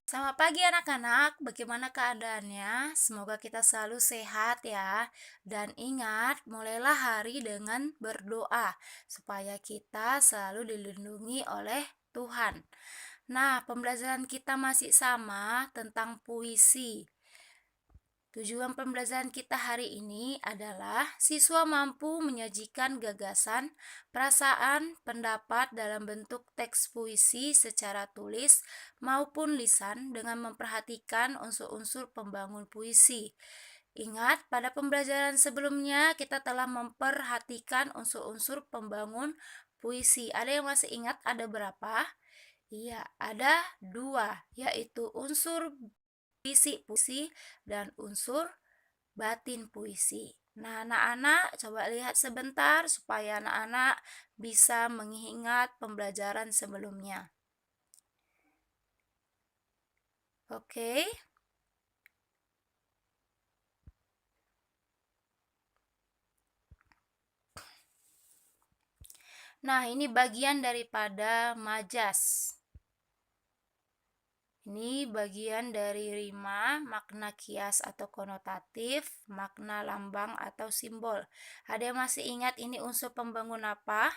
Selamat pagi anak-anak, bagaimana keadaannya? Semoga kita selalu sehat ya. Dan ingat, mulailah hari dengan berdoa supaya kita selalu dilindungi oleh Tuhan. Nah, pembelajaran kita masih sama tentang puisi. Tujuan pembelajaran kita hari ini adalah siswa mampu menyajikan gagasan, perasaan, pendapat dalam bentuk teks puisi secara tulis maupun lisan dengan memperhatikan unsur-unsur pembangun puisi. Ingat, pada pembelajaran sebelumnya kita telah memperhatikan unsur-unsur pembangun puisi. Ada yang masih ingat ada berapa? Iya, ada dua, yaitu unsur fisik puisi dan unsur batin puisi. Nah, anak-anak coba lihat sebentar supaya anak-anak bisa mengingat pembelajaran sebelumnya. Oke. Nah, ini bagian daripada majas. Ini bagian dari rima, makna kias atau konotatif, makna lambang atau simbol. Ada yang masih ingat ini unsur pembangun apa?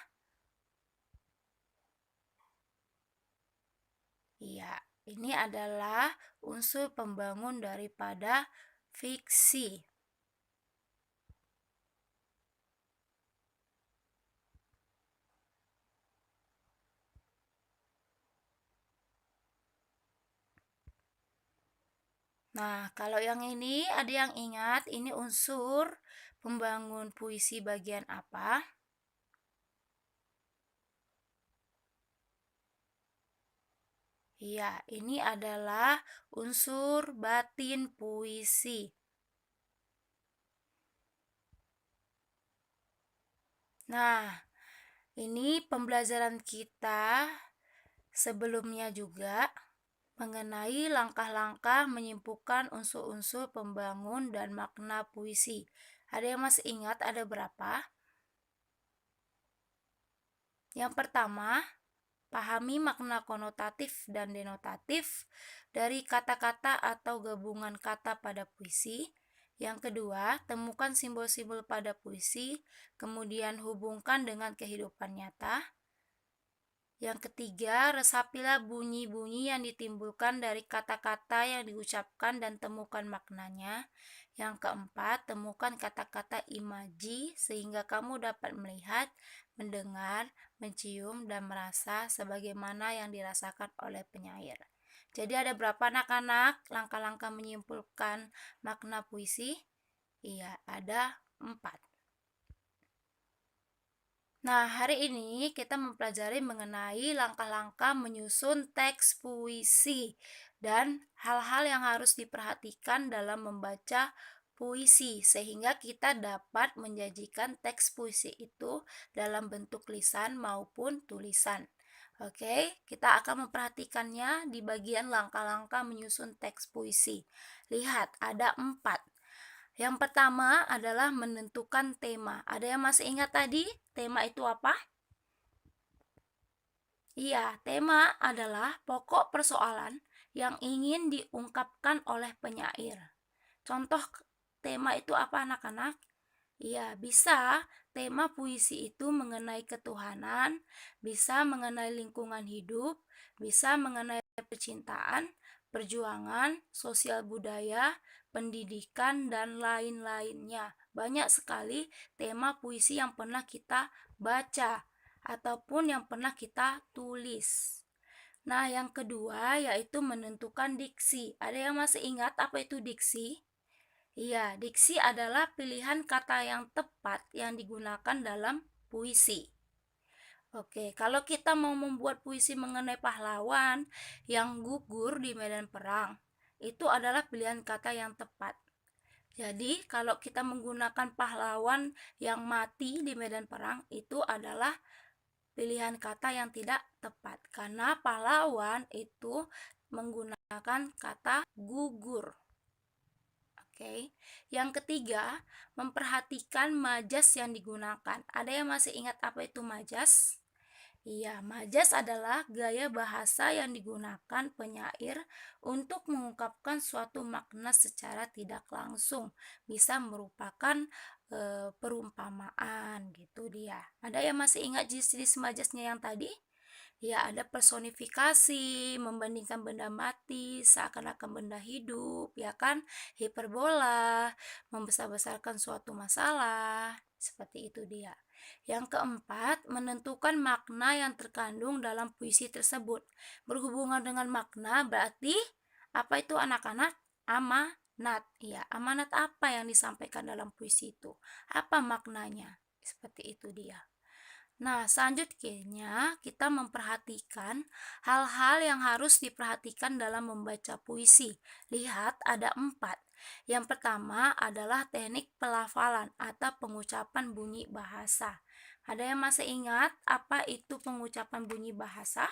Iya, ini adalah unsur pembangun daripada fiksi. Nah, kalau yang ini ada yang ingat ini unsur pembangun puisi bagian apa? Iya, ini adalah unsur batin puisi. Nah, ini pembelajaran kita sebelumnya juga mengenai langkah-langkah menyimpulkan unsur-unsur pembangun dan makna puisi. Ada yang masih ingat ada berapa? Yang pertama, pahami makna konotatif dan denotatif dari kata-kata atau gabungan kata pada puisi. Yang kedua, temukan simbol-simbol pada puisi, kemudian hubungkan dengan kehidupan nyata. Yang ketiga, resapilah bunyi-bunyi yang ditimbulkan dari kata-kata yang diucapkan dan temukan maknanya. Yang keempat, temukan kata-kata imaji sehingga kamu dapat melihat, mendengar, mencium, dan merasa sebagaimana yang dirasakan oleh penyair. Jadi ada berapa anak-anak langkah-langkah menyimpulkan makna puisi? Iya, ada 4. Nah, hari ini kita mempelajari mengenai langkah-langkah menyusun teks puisi dan hal-hal yang harus diperhatikan dalam membaca puisi sehingga kita dapat menyajikan teks puisi itu dalam bentuk lisan maupun tulisan. Oke, kita akan memperhatikannya di bagian langkah-langkah menyusun teks puisi. Lihat, ada 4. Yang pertama adalah menentukan tema. Ada yang masih ingat tadi? Tema itu apa? Iya, tema adalah pokok persoalan yang ingin diungkapkan oleh penyair. Contoh tema itu apa anak-anak? Iya, bisa tema puisi itu mengenai ketuhanan, bisa mengenai lingkungan hidup, bisa mengenai percintaan, perjuangan, sosial budaya, pendidikan, dan lain-lainnya. Banyak sekali tema puisi yang pernah kita baca ataupun yang pernah kita tulis. Nah, yang kedua yaitu menentukan diksi. Ada yang masih ingat apa itu diksi? Iya, diksi adalah pilihan kata yang tepat yang digunakan dalam puisi. Oke, kalau kita mau membuat puisi mengenai pahlawan yang gugur di medan perang, itu adalah pilihan kata yang tepat. Jadi, kalau kita menggunakan pahlawan yang mati di medan perang, itu adalah pilihan kata yang tidak tepat. Karena pahlawan itu menggunakan kata gugur. Oke. Yang ketiga, memperhatikan majas yang digunakan. Ada yang masih ingat apa itu majas? Iya, majas adalah gaya bahasa yang digunakan penyair untuk mengungkapkan suatu makna secara tidak langsung. Bisa merupakan perumpamaan gitu dia. Ada yang masih ingat jenis majasnya yang tadi? Ya, ada personifikasi, membandingkan benda mati seakan-akan benda hidup, ya kan? Hiperbola, membesar-besarkan suatu masalah, seperti itu dia. Yang keempat, menentukan makna yang terkandung dalam puisi tersebut. Berhubungan dengan makna berarti apa itu anak-anak? Amanat. Ya, amanat apa yang disampaikan dalam puisi itu? Apa maknanya? Seperti itu dia. Nah, selanjutnya kita memperhatikan hal-hal yang harus diperhatikan dalam membaca puisi. Lihat, ada 4. Yang pertama adalah teknik pelafalan atau pengucapan bunyi bahasa. Ada yang masih ingat apa itu pengucapan bunyi bahasa?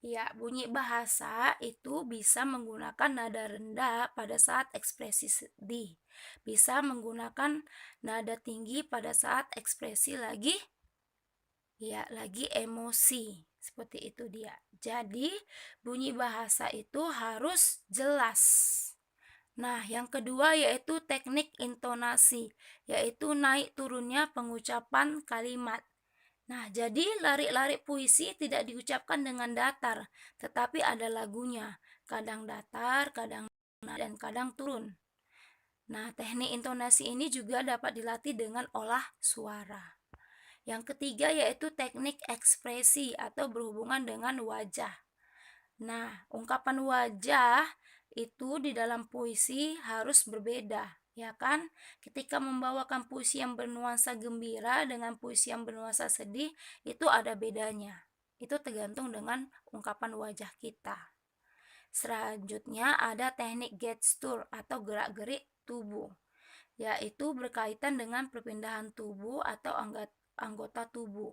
Ya, bunyi bahasa itu bisa menggunakan nada rendah pada saat ekspresi sedih. Bisa menggunakan nada tinggi pada saat ekspresi lagi emosi. Seperti itu dia. Jadi, bunyi bahasa itu harus jelas. Nah, yang kedua yaitu teknik intonasi, yaitu naik turunnya pengucapan kalimat. Nah, jadi larik-larik puisi tidak diucapkan dengan datar, tetapi ada lagunya. Kadang datar, kadang naik, dan kadang turun. Nah, teknik intonasi ini juga dapat dilatih dengan olah suara. Yang ketiga yaitu teknik ekspresi atau berhubungan dengan wajah. Nah, ungkapan wajah itu di dalam puisi harus berbeda, ya kan? Ketika membawakan puisi yang bernuansa gembira dengan puisi yang bernuansa sedih, itu ada bedanya. Itu tergantung dengan ungkapan wajah kita. Selanjutnya ada teknik gestur atau gerak-gerik tubuh, yaitu berkaitan dengan perpindahan tubuh atau anggota tubuh.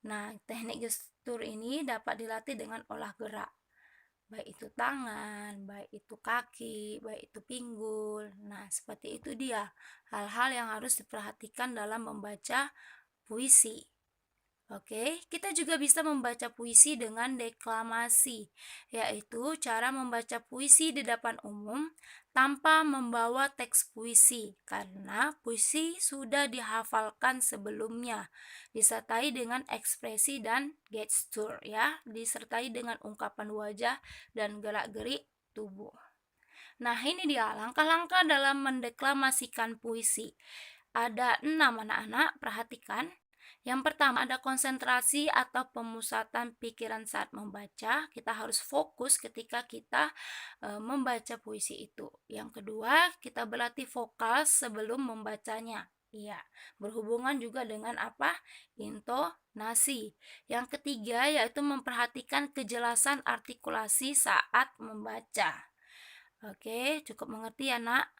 Nah, teknik gestur ini dapat dilatih dengan olah gerak, baik itu tangan, baik itu kaki, baik itu pinggul. Nah, seperti itu dia hal-hal yang harus diperhatikan dalam membaca puisi. Oke, kita juga bisa membaca puisi dengan deklamasi, yaitu cara membaca puisi di depan umum tanpa membawa teks puisi, karena puisi sudah dihafalkan sebelumnya, disertai dengan ekspresi dan gestur, ya, disertai dengan ungkapan wajah dan gerak-gerik tubuh. Nah, ini dia langkah-langkah dalam mendeklamasikan puisi. Ada 6 anak-anak, perhatikan. Yang pertama ada konsentrasi atau pemusatan pikiran saat membaca. Kita harus fokus ketika kita membaca puisi itu. Yang kedua, kita berlatih vokal sebelum membacanya. Iya, berhubungan juga dengan apa? Intonasi. Yang ketiga yaitu memperhatikan kejelasan artikulasi saat membaca. Oke, cukup mengerti ya, Nak?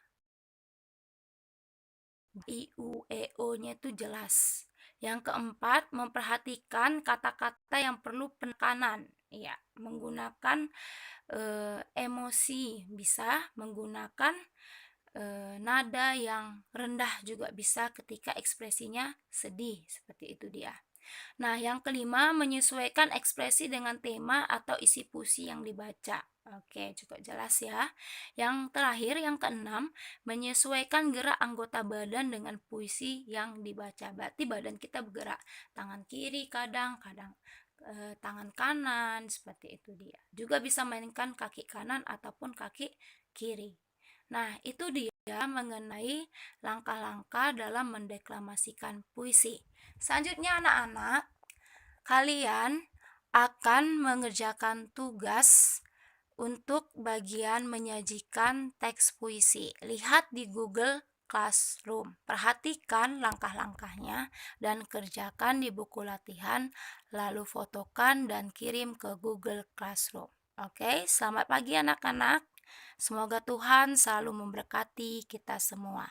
I, U, E, O-nya itu jelas. Yang keempat, memperhatikan kata-kata yang perlu penekanan. Ya, menggunakan emosi, bisa menggunakan nada yang rendah juga bisa ketika ekspresinya sedih. Seperti itu dia. Nah, yang kelima, menyesuaikan ekspresi dengan tema atau isi puisi yang dibaca. Oke, cukup jelas ya. Yang terakhir, yang keenam, menyesuaikan gerak anggota badan dengan puisi yang dibaca. Berarti badan kita bergerak, tangan kiri kadang tangan kanan, seperti itu dia. Juga bisa mainkan kaki kanan ataupun kaki kiri. Nah, itu dia mengenai langkah-langkah dalam mendeklamasikan puisi. Selanjutnya anak-anak, kalian akan mengerjakan tugas untuk bagian menyajikan teks puisi. Lihat di Google Classroom. Perhatikan langkah-langkahnya dan kerjakan di buku latihan, lalu fotokan dan kirim ke Google Classroom. Oke, selamat pagi anak-anak. Semoga Tuhan selalu memberkati kita semua.